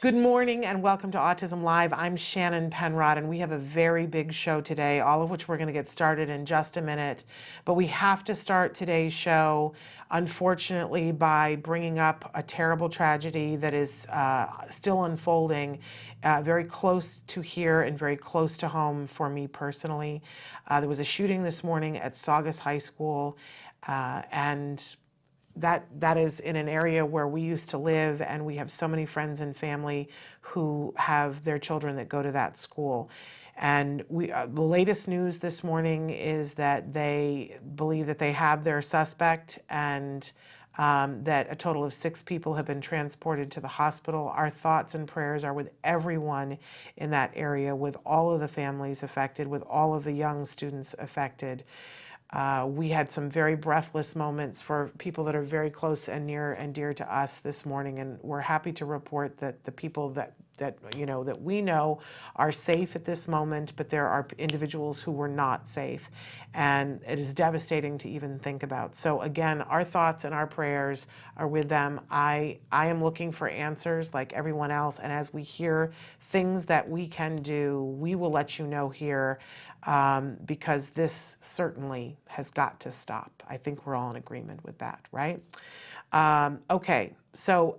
Good morning and welcome to Autism Live. I'm Shannon Penrod and we have a very big show today, all of which we're going to get started in just a minute. But we have to start today's show, unfortunately, by bringing up a terrible tragedy that is still unfolding, very close to here and very close to home for me personally. There was a shooting this morning at Saugus High School, and that is in an area where we used to live, and we have so many friends and family who have their children that go to that school. And the latest news this morning is that they believe that they have their suspect, and that a total of 6 people have been transported to the hospital. Our thoughts and prayers are with everyone in that area, with all of the families affected, with all of the young students affected. We had some very breathless moments for people that are very close and near and dear to us this morning, and we're happy to report that the people that we know are safe at this moment, but there are individuals who were not safe, and it is devastating to even think about. So again, our thoughts and our prayers are with them. I am looking for answers like everyone else, and as we hear things that we can do, we will let you know here, because this certainly has got to stop. I think we're all in agreement with that, right? Okay, so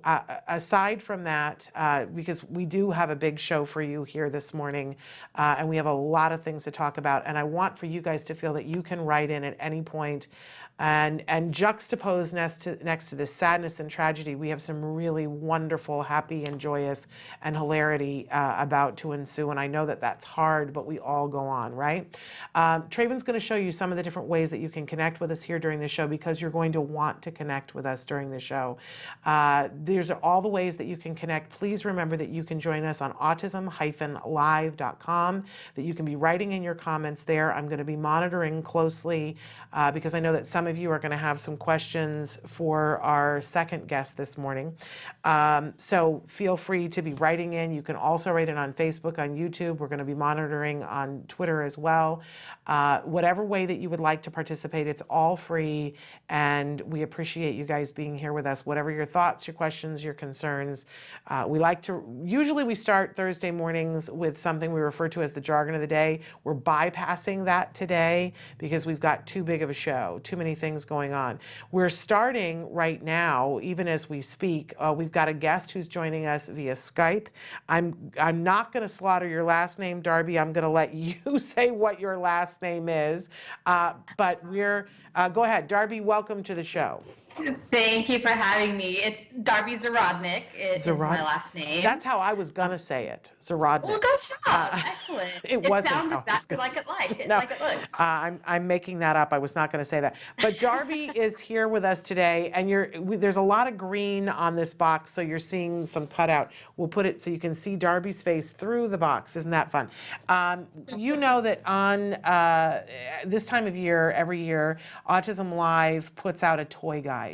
aside from that, because we do have a big show for you here this morning, and we have a lot of things to talk about, and I want for you guys to feel that you can write in at any point and juxtapose next to this sadness and tragedy. We have some really wonderful, happy and joyous and hilarity about to ensue, and I know that that's hard, but we all go on, right? Traven's going to show you some of the different ways that you can connect with us here during the show, because you're going to want to connect with us during the show. There's all the ways that you can connect. Please remember that you can join us on autism-live.com, that you can be writing in your comments there. I'm going to be monitoring closely because I know that some of you are going to have some questions for our second guest this morning. So feel free to be writing in. You can also write in on Facebook, on YouTube. We're going to be monitoring on Twitter as well. Whatever way that you would like to participate, it's all free, and we appreciate you guys being here with us. Whatever your thoughts, your questions, your concerns. Usually we start Thursday mornings with something we refer to as the jargon of the day. We're bypassing that today because we've got too big of a show, too many things going on. We're starting right now, even as we speak. We've got a guest who's joining us via Skype. I'm not going to slaughter your last name, Darby. I'm going to let you say what your last name is. But go ahead, Darby. Welcome to the show. Thank you for having me. It's Darby Zahradnik is my last name. That's how I was gonna say it, Zahradnik. Well, good job. Excellent. It sounds exactly like it looks. I'm making that up. I was not gonna say that. But Darby is here with us today, and there's a lot of green on this box, so you're seeing some cutout. We'll put it so you can see Darby's face through the box. Isn't that fun? You know that on this time of year, every year, Autism Live puts out a toy guide.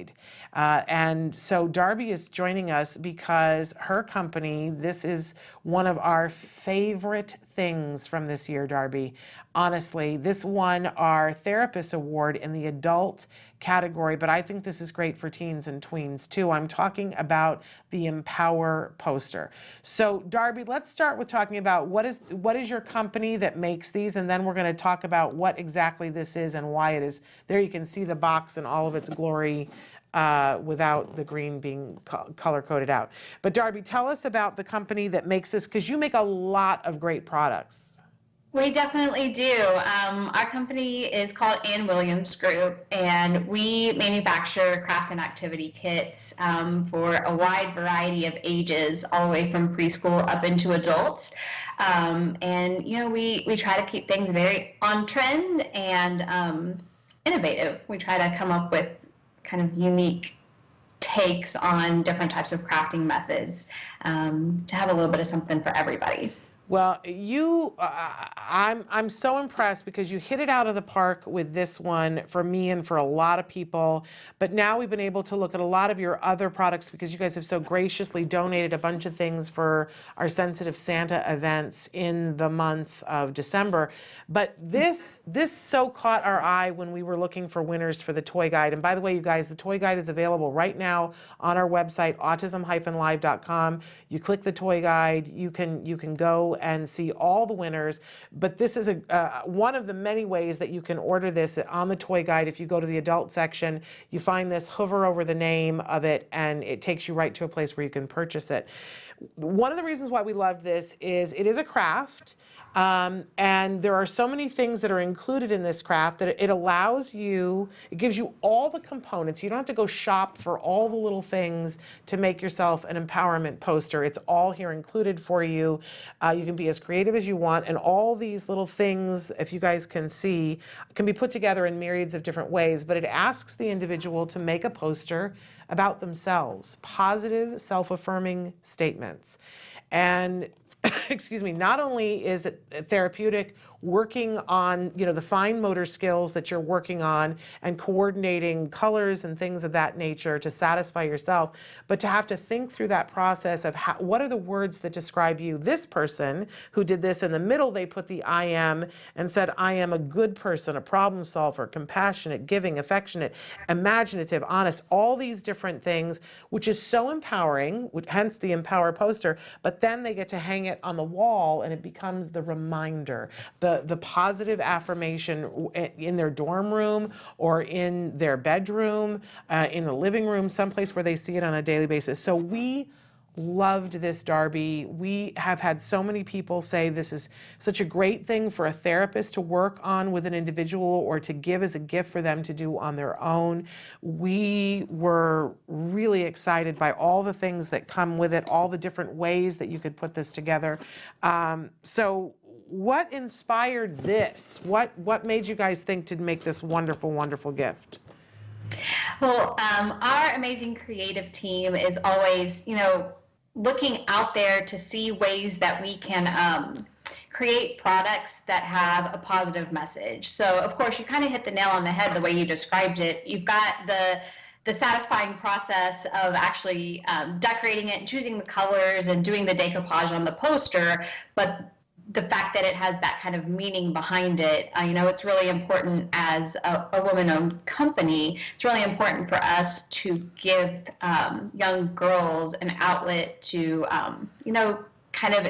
And so Darby is joining us because her company, this is one of our favorite things from this year, Darby. Honestly, this won our Therapist Award in the adult category, but I think this is great for teens and tweens too. I'm talking about the Empower poster. So Darby, let's start with talking about what is your company that makes these, and then we're going to talk about what exactly this is and why it is. There you can see the box in all of its glory, without the green being color-coded out. But Darby, tell us about the company that makes this, because you make a lot of great products. We definitely do. Our company is called Ann Williams Group, and we manufacture craft and activity kits for a wide variety of ages, all the way from preschool up into adults. And we try to keep things very on trend and innovative. We try to come up with kind of unique takes on different types of crafting methods to have a little bit of something for everybody. Well, I'm so impressed because you hit it out of the park with this one for me and for a lot of people. But now we've been able to look at a lot of your other products because you guys have so graciously donated a bunch of things for our Sensitive Santa events in the month of December. But this so caught our eye when we were looking for winners for the toy guide. And by the way, you guys, the toy guide is available right now on our website, autism-live.com. You click the toy guide, you can go and see all the winners. But this is one of the many ways that you can order this on the toy guide. If you go to the adult section, you find this, hover over the name of it, and it takes you right to a place where you can purchase it. One of the reasons why we loved this is it is a craft. And there are so many things that are included in this craft that it allows you, it gives you all the components. You don't have to go shop for all the little things to make yourself an empowerment poster. It's all here included for you. You can be as creative as you want, and all these little things, if you guys can see, can be put together in myriads of different ways, but it asks the individual to make a poster about themselves, positive, self-affirming statements. And excuse me, not only is it therapeutic working on, the fine motor skills that you're working on and coordinating colors and things of that nature to satisfy yourself, but to have to think through that process of what are the words that describe you. This person who did this, in the middle they put the I am and said, I am a good person, a problem solver, compassionate, giving, affectionate, imaginative, honest, all these different things, which is so empowering, hence the Empower poster. But then they get to hang it on the wall and it becomes the reminder, the positive affirmation in their dorm room or in their bedroom, in the living room, someplace where they see it on a daily basis. So we loved this, Darby. We have had so many people say this is such a great thing for a therapist to work on with an individual or to give as a gift for them to do on their own. We were really excited by all the things that come with it, all the different ways that you could put this together. So what inspired this? What made you guys think to make this wonderful, wonderful gift? Well, our amazing creative team is always, looking out there to see ways that we can create products that have a positive message. So, of course, you kind of hit the nail on the head the way you described it. You've got the satisfying process of actually decorating it and choosing the colors and doing the decoupage on the poster, but the fact that it has that kind of meaning behind it, it's really important as a woman-owned company. It's really important for us to give young girls an outlet to, kind of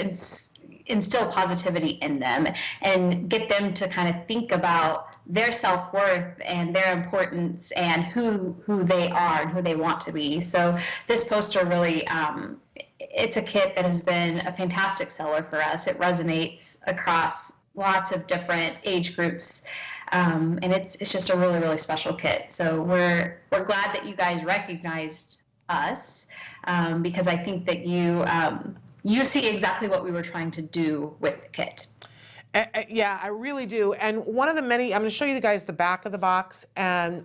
instill positivity in them and get them to kind of think about their self-worth and their importance and who they are and who they want to be. So this poster really, it's a kit that has been a fantastic seller for us. It resonates across lots of different age groups, and it's just a really, really special kit. So we're glad that you guys recognized us, because I think that you see exactly what we were trying to do with the kit. Yeah, I really do. And one of the many, I'm going to show you guys the back of the box, and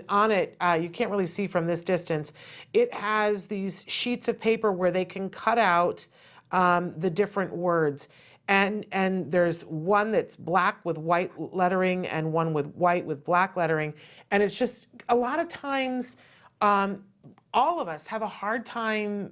on it, you can't really see from this distance. It has these sheets of paper where they can cut out the different words. And there's one that's black with white lettering and one with white with black lettering. And it's just a lot of times, all of us have a hard time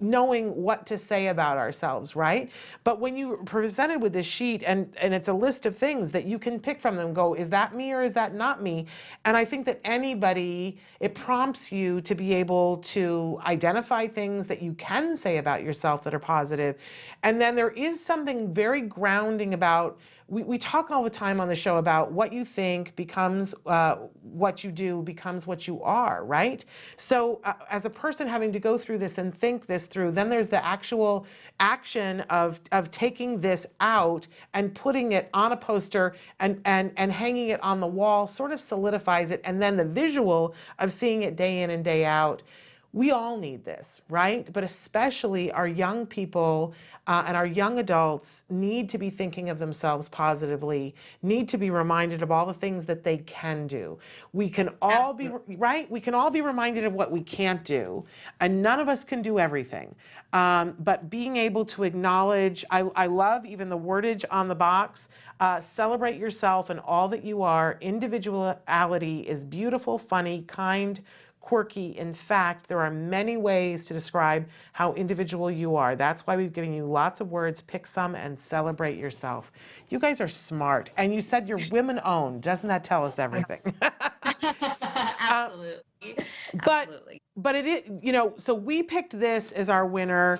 knowing what to say about ourselves, right? But when you're presented with this sheet and it's a list of things that you can pick from them and go, is that me or is that not me? And I think that it prompts you to be able to identify things that you can say about yourself that are positive. And then there is something very grounding about, we talk all the time on the show about what you think becomes what you do becomes what you are, right? So as a person having to go through this and think this through, then there's the actual action of taking this out and putting it on a poster and hanging it on the wall sort of solidifies it. And then the visual of seeing it day in and day out. We all need this, right? But especially our young people and our young adults need to be thinking of themselves positively, need to be reminded of all the things that they can do. We can all Absolutely. be, right? We can all be reminded of what we can't do, and none of us can do everything. But being able to acknowledge, I love even the wordage on the box, celebrate yourself and all that you are. Individuality is beautiful, funny, kind, quirky. In fact, there are many ways to describe how individual you are. That's why we've given you lots of words. Pick some and celebrate yourself. You guys are smart. And you said you're women owned. Doesn't that tell us everything? Absolutely. But Absolutely. but it is, so we picked this as our winner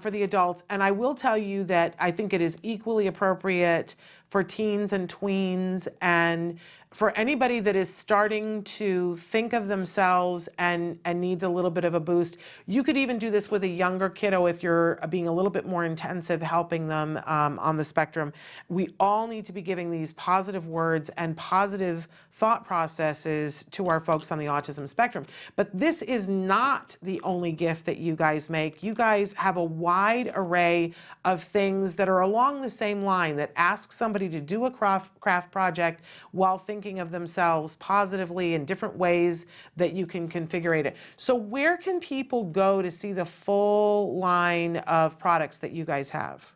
for the adults, and I will tell you that I think it is equally appropriate for teens and tweens, and for anybody that is starting to think of themselves and needs a little bit of a boost. You could even do this with a younger kiddo if you're being a little bit more intensive helping them on the spectrum. We all need to be giving these positive words and positive thought processes to our folks on the autism spectrum. But this is not the only gift that you guys make. You guys have a wide array of things that are along the same line, that ask somebody to do a craft project while thinking of themselves positively in different ways that you can configure it. So where can people go to see the full line of products that you guys have?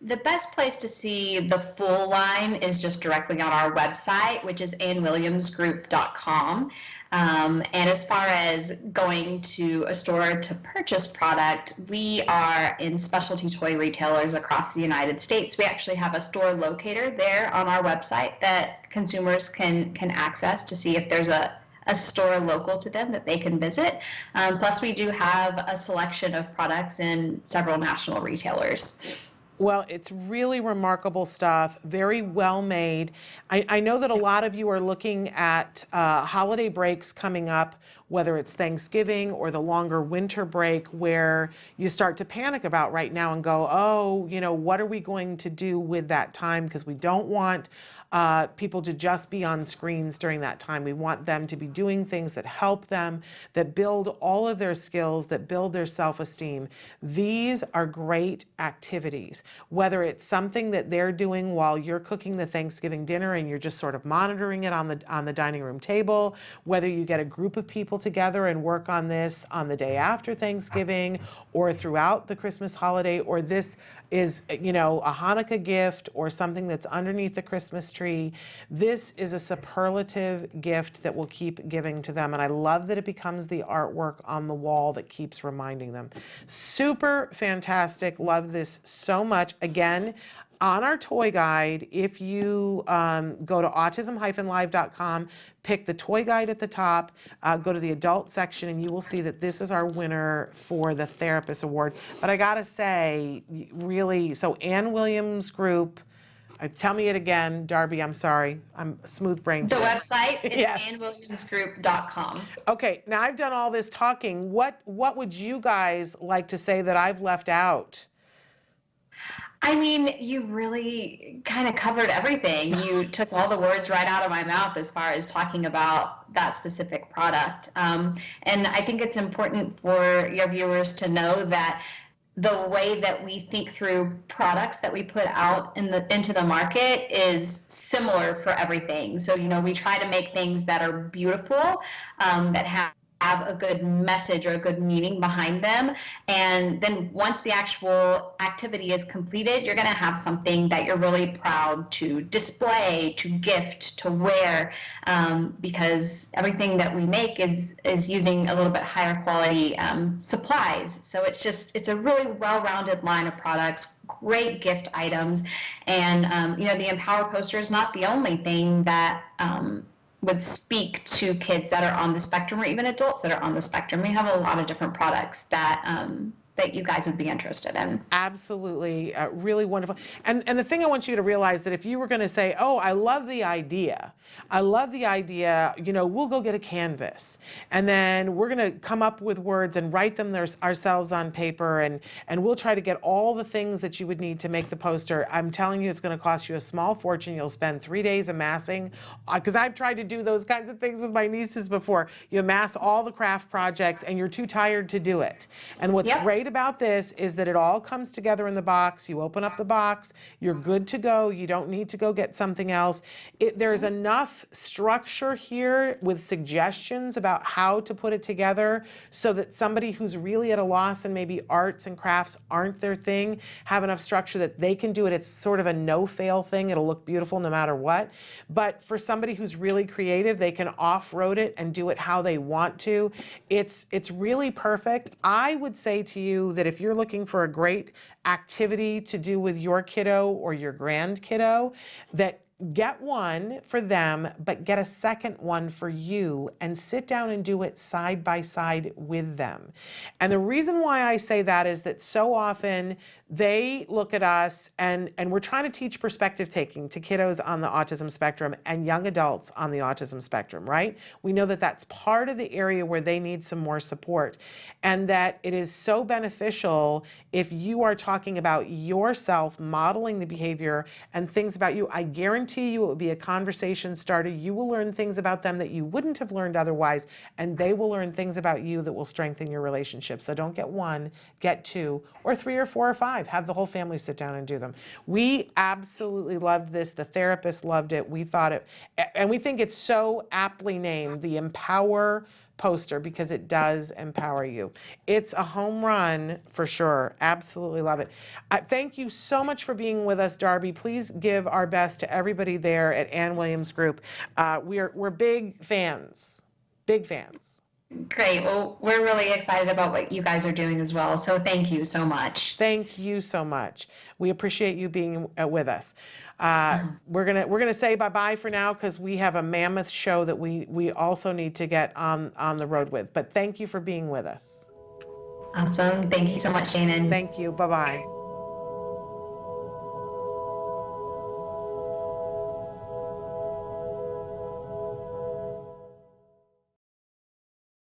The best place to see the full line is just directly on our website, which is annwilliamsgroup.com. And as far as going to a store to purchase product, we are in specialty toy retailers across the United States. We actually have a store locator there on our website that consumers can access to see if there's a store local to them that they can visit. Plus, we do have a selection of products in several national retailers. Well, it's really remarkable stuff, very well made. I know that a lot of you are looking at holiday breaks coming up, whether it's Thanksgiving or the longer winter break, where you start to panic about right now and go, oh, what are we going to do with that time? Because we don't want people to just be on screens during that time. We want them to be doing things that help them, that build all of their skills, that build their self-esteem. These are great activities, whether it's something that they're doing while you're cooking the Thanksgiving dinner and you're just sort of monitoring it on the dining room table, whether you get a group of people together and work on this on the day after Thanksgiving or throughout the Christmas holiday, or this is, a Hanukkah gift or something that's underneath the Christmas tree. This is a superlative gift that will keep giving to them. And I love that it becomes the artwork on the wall that keeps reminding them. Super fantastic. Love this so much. Again, on our toy guide, if you go to autism-live.com, pick the toy guide at the top, go to the adult section, and you will see that this is our winner for the Therapist Award. But I gotta say, really, so Ann Williams Group, tell me it again, Darby, I'm sorry, I'm smooth brain The today. website is Yes. annwilliamsgroup.com. Okay, now I've done all this talking. What would you guys like to say that I've left out? I mean, you really kind of covered everything. You took all the words right out of my mouth as far as talking about that specific product. And I think it's important for your viewers to know that the way that we think through products that we put out into the market is similar for everything. So, we try to make things that are beautiful, that have a good message or a good meaning behind them. And then once the actual activity is completed, you're going to have something that you're really proud to display, to gift, to wear, because everything that we make is using a little bit higher quality supplies. So it's a really well-rounded line of products, great gift items. And, the Empower poster is not the only thing that would speak to kids that are on the spectrum or even adults that are on the spectrum. We have a lot of different products that that you guys would be interested in. Absolutely, really wonderful. And the thing I want you to realize that if you were going to say, "Oh, I love the idea. I love the idea," we'll go get a canvas, and then we're going to come up with words and write them ourselves on paper, and we'll try to get all the things that you would need to make the poster. I'm telling you, it's going to cost you a small fortune. You'll spend 3 days amassing, because I've tried to do those kinds of things with my nieces before. You amass all the craft projects, and you're too tired to do it. And what's great about this is that it all comes together in the box. You open up the box, you're good to go. You don't need to go get something else. There's enough structure here with suggestions about how to put it together so that somebody who's really at a loss and maybe arts and crafts aren't their thing have enough structure that they can do it. It's sort of a no-fail thing. It'll look beautiful no matter what. But for somebody who's really creative, they can off-road it and do it how they want to. It's really perfect. I would say to you that if you're looking for a great activity to do with your kiddo or your grand kiddo, that get one for them, but get a second one for you and sit down and do it side by side with them. And the reason why I say that is that so often they look at us and we're trying to teach perspective taking to kiddos on the autism spectrum and young adults on the autism spectrum, right? We know that that's part of the area where they need some more support, and that it is so beneficial if you are talking about yourself, modeling the behavior and things about you. I guarantee you it will be a conversation starter. You will learn things about them that you wouldn't have learned otherwise, and they will learn things about you that will strengthen your relationship. So don't get one, get two, or three, or four, or five. Have the whole family sit down and do them. We absolutely loved this. The therapist loved it. We thought it, and we think it's so aptly named the Empower poster because it does empower you. It's a home run for sure. Absolutely love it. Thank you so much for being with us, Darby. Please give our best to everybody there at Ann Williams Group. We're big fans, big fans. Great. Well, we're really excited about what you guys are doing as well. So thank you so much. Thank you so much. We appreciate you being with us. We're gonna say bye-bye for now because we have a mammoth show that we also need to get on the road with. But thank you for being with us. Awesome. Thank you so much, Shannon. Thank you. Bye-bye.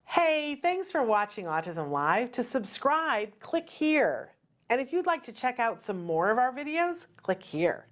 Hey, thanks for watching Autism Live. To subscribe, click here. And if you'd like to check out some more of our videos, click here.